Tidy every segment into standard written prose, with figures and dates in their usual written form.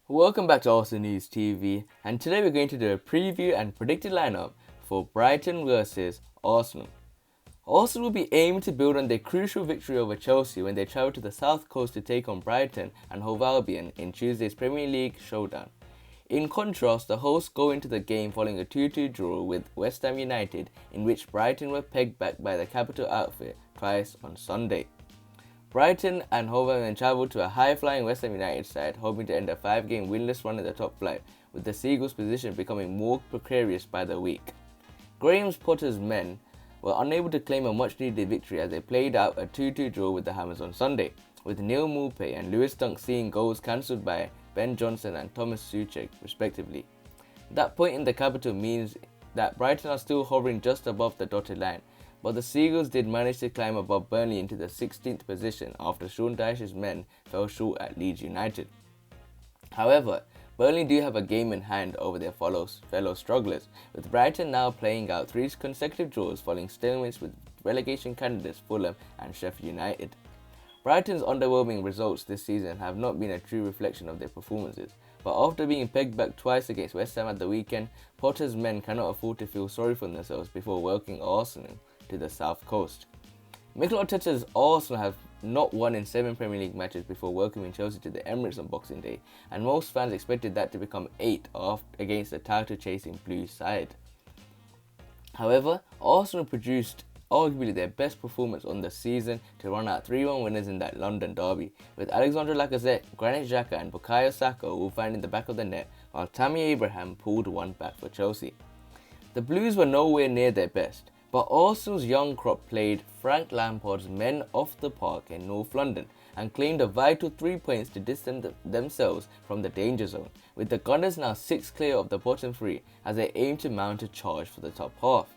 Welcome back to Arsenal News TV, and today we're going to do a preview and predicted lineup for Brighton versus Arsenal. Arsenal will be aiming to build on their crucial victory over Chelsea when they travel to the south coast to take on Brighton and Hove Albion in Tuesday's Premier League showdown. In contrast, the hosts go into the game following a 2-2 draw with West Ham United, in which Brighton were pegged back by the capital outfit twice on Sunday. Brighton and Hove Albion travelled to a high-flying West Ham United side, hoping to end a 5-game winless run in the top flight, with the Seagulls' position becoming more precarious by the week. Graham Potter's men were unable to claim a much-needed victory as they played out a 2-2 draw with the Hammers on Sunday, with Neil Maupay and Lewis Dunk seeing goals cancelled by Ben Johnson and Thomas Soucek, respectively. That point in the capital means that Brighton are still hovering just above the dotted line, but the Seagulls did manage to climb above Burnley into the 16th position after Sean Dyche's men fell short at Leeds United. However, Burnley do have a game in hand over their fellow strugglers, with Brighton now playing out 3 consecutive draws following stalemates with relegation candidates Fulham and Sheffield United. Brighton's underwhelming results this season have not been a true reflection of their performances, but after being pegged back twice against West Ham at the weekend, Potter's men cannot afford to feel sorry for themselves before welcoming Arsenal to the south coast. Mikel Arteta's Arsenal have not won in 7 Premier League matches before welcoming Chelsea to the Emirates on Boxing Day, and most fans expected that to become 8 against the title-chasing Blues side. However, Arsenal produced arguably their best performance on the season to run out 3-1 winners in that London derby, with Alexandre Lacazette, Granit Xhaka and Bukayo Saka all finding the back of the net, while Tammy Abraham pulled one back for Chelsea. The Blues were nowhere near their best, but Arsenal's young crop played Frank Lampard's men off the park in North London and claimed a vital 3 points to distance themselves from the danger zone, with the Gunners now 6 clear of the bottom 3 as they aim to mount a charge for the top half.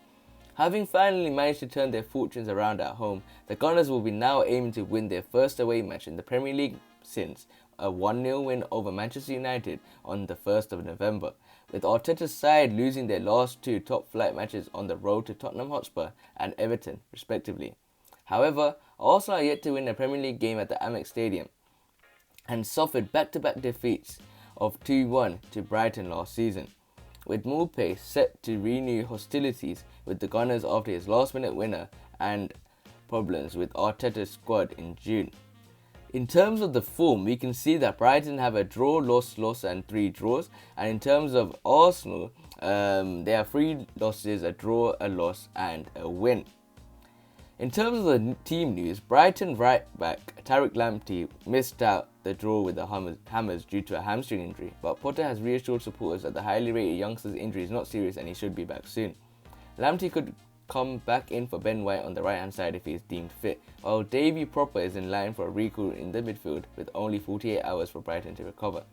Having finally managed to turn their fortunes around at home, the Gunners will be now aiming to win their first away match in the Premier League since a 1-0 win over Manchester United on the 1st of November, with Arteta's side losing their last 2 top-flight matches on the road to Tottenham Hotspur and Everton, respectively. However, Arsenal are yet to win a Premier League game at the Amex Stadium and suffered back-to-back defeats of 2-1 to Brighton last season, with Maupay set to renew hostilities with the Gunners after his last-minute winner and problems with Arteta's squad in June. In terms of the form, we can see that Brighton have a draw, loss and 3 draws. And in terms of Arsenal, they have 3 losses, a draw, a loss and a win. In terms of the team news, Brighton right back Tariq Lamptey missed out the draw with the Hammers due to a hamstring injury, but Potter has reassured supporters that the highly rated youngster's injury is not serious and he should be back soon. Lamptey could come back in for Ben White on the right hand side if he is deemed fit, while Davy Proper is in line for a recall in the midfield with only 48 hours for Brighton to recover.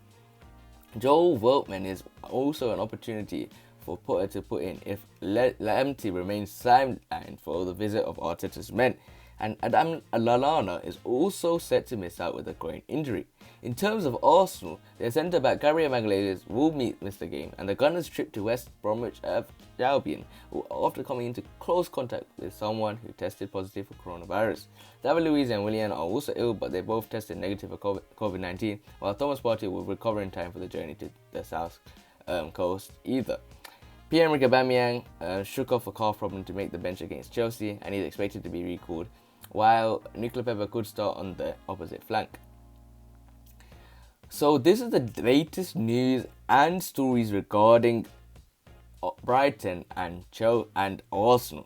Joel Veltman is also an opportunity for Potter to put in if Lamptey remains sidelined for the visit of Arteta's men, and Adam Lallana is also set to miss out with a groin injury. In terms of Arsenal, their centre-back Gabriel Magalhaes will miss the game, and the Gunners' trip to West Bromwich Albion after coming into close contact with someone who tested positive for coronavirus. David Luiz and Willian are also ill, but they both tested negative for COVID-19, while Thomas Partey will recover in time for the journey to the south coast either. Pierre-Emerick Aubameyang shook off a calf problem to make the bench against Chelsea, and he's expected to be recalled, while nicolas Pepe could start on the opposite flank. So this is the latest news and stories regarding Brighton and Arsenal.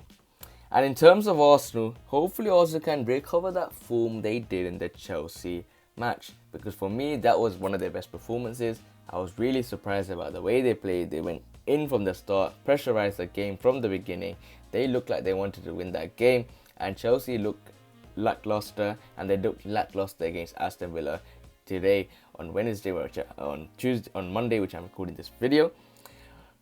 And in terms of Arsenal, hopefully Arsenal can recover that form they did in the Chelsea match, because for me that was one of their best performances. I was really surprised about the way they played. They went in from the start, pressurized the game from the beginning. They looked like they wanted to win that game, and Chelsea looked lackluster, and they looked lackluster against Aston Villa today on Wednesday, on Monday, which I'm recording this video.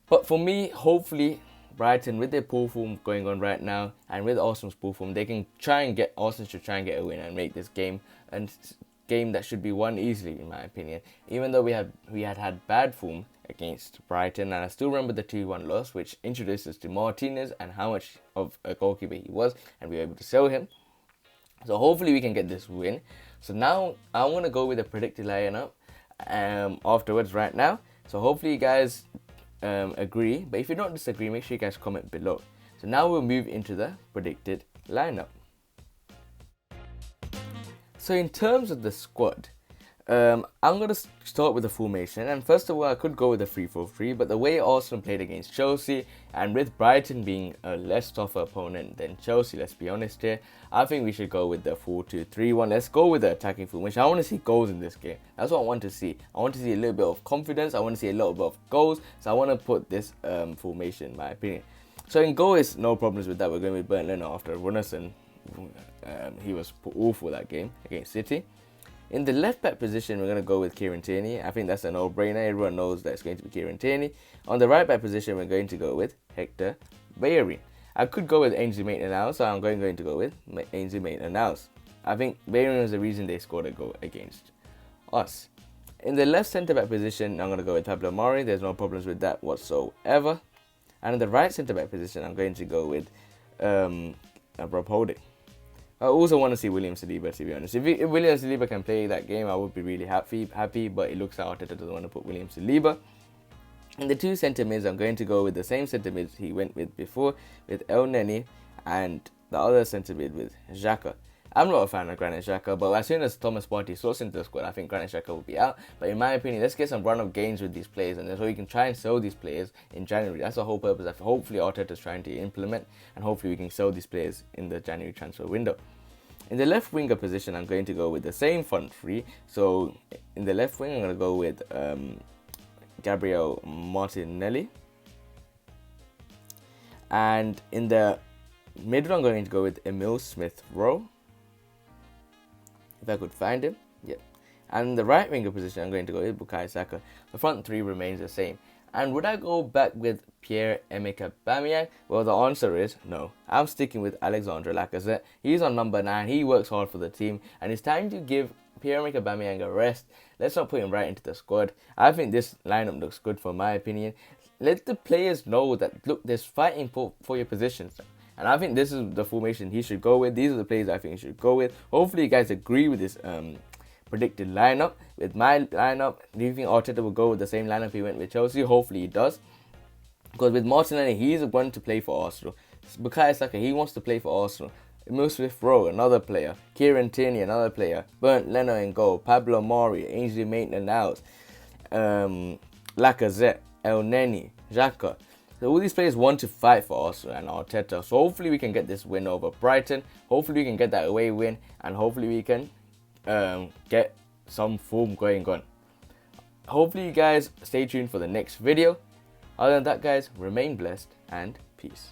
But for me, hopefully Brighton, with their poor form going on right now, and with Arsenal's poor form, Arsenal should try and get a win and make this game a game that should be won easily, in my opinion. Even though we had bad form against Brighton, and I still remember the 2-1 loss, which introduced us to Martinez and how much of a goalkeeper he was, and we were able to sell him. So hopefully we can get this win. So now I want to go with a predicted lineup, afterwards right now. So hopefully you guys agree. But if you don't disagree, make sure you guys comment below. So now we'll move into the predicted lineup. So in terms of the squad, I'm going to start with the formation, and first of all I could go with a 3-4-3, but the way Arsenal played against Chelsea, and with Brighton being a less tougher opponent than Chelsea, let's be honest here, I think we should go with the 4-2-3-1. Let's go with the attacking formation. I want to see goals in this game. That's what I want to see. I want to see a little bit of confidence. I want to see a little bit of goals. So I want to put this formation, in my opinion. So in goal is no problems with that. We're going with Bernd Leno after Runnison. He was awful that game against City. In the left back position, we're going to go with Kieran Tierney. I think that's a no-brainer. Everyone knows that it's going to be Kieran Tierney. On the right back position, we're going to go with Hector Bellerin. I could go with Ainsley Maitland-Niles, so I'm going to go with Ainsley Maitland-Niles. I think Bellerin was the reason they scored a goal against us. In the left centre-back position, I'm going to go with Pablo Mari. There's no problems with that whatsoever. And in the right centre-back position, I'm going to go with Rob Holding. I also want to see William Saliba, to be honest. If William Saliba can play that game, I would be really happy. But it looks like Arteta doesn't want to put William Saliba. In the two centre mids, I'm going to go with the same centre mids he went with before, with El Neni, and the other centre mid with Xhaka. I'm not a fan of Granit Xhaka, but as soon as Thomas Partey slots into the squad, I think Granit Xhaka will be out. But in my opinion, let's get some run of games with these players, and so we can try and sell these players in January. That's the whole purpose that hopefully Arteta is trying to implement, and hopefully we can sell these players in the January transfer window. In the left winger position, I'm going to go with the same front three. So in the left wing, I'm going to go with Gabriel Martinelli. And in the middle, I'm going to go with Emil Smith-Rowe. If I could find him, yeah. And in the right winger position, I'm going to go with Bukayo Saka. The front three remains the same. And would I go back with Pierre-Emerick Aubameyang? Well, the answer is no. I'm sticking with Alexandre Lacazette. He's on number 9. He works hard for the team. And it's time to give Pierre-Emerick Aubameyang a rest. Let's not put him right into the squad. I think this lineup looks good for my opinion. Let the players know that, look, there's fighting for your positions. And I think this is the formation he should go with. These are the players I think he should go with. Hopefully you guys agree with this predicted lineup. With my lineup, do you think Arteta will go with the same lineup he went with Chelsea? Hopefully he does. Because with Martinelli, he's one to play for Arsenal. Bukayo Saka, he wants to play for Arsenal. Emil Smith-Rowe, another player. Kieran Tierney, another player. Bernd Leno in goal. Pablo Mari, Ainsley Maitland-Niles, Lacazette, El Neni, Xhaka. So all these players want to fight for Arsenal and Arteta. So hopefully we can get this win over Brighton. Hopefully we can get that away win. And hopefully we can get some form going on. Hopefully you guys stay tuned for the next video. Other than that, guys, remain blessed and peace.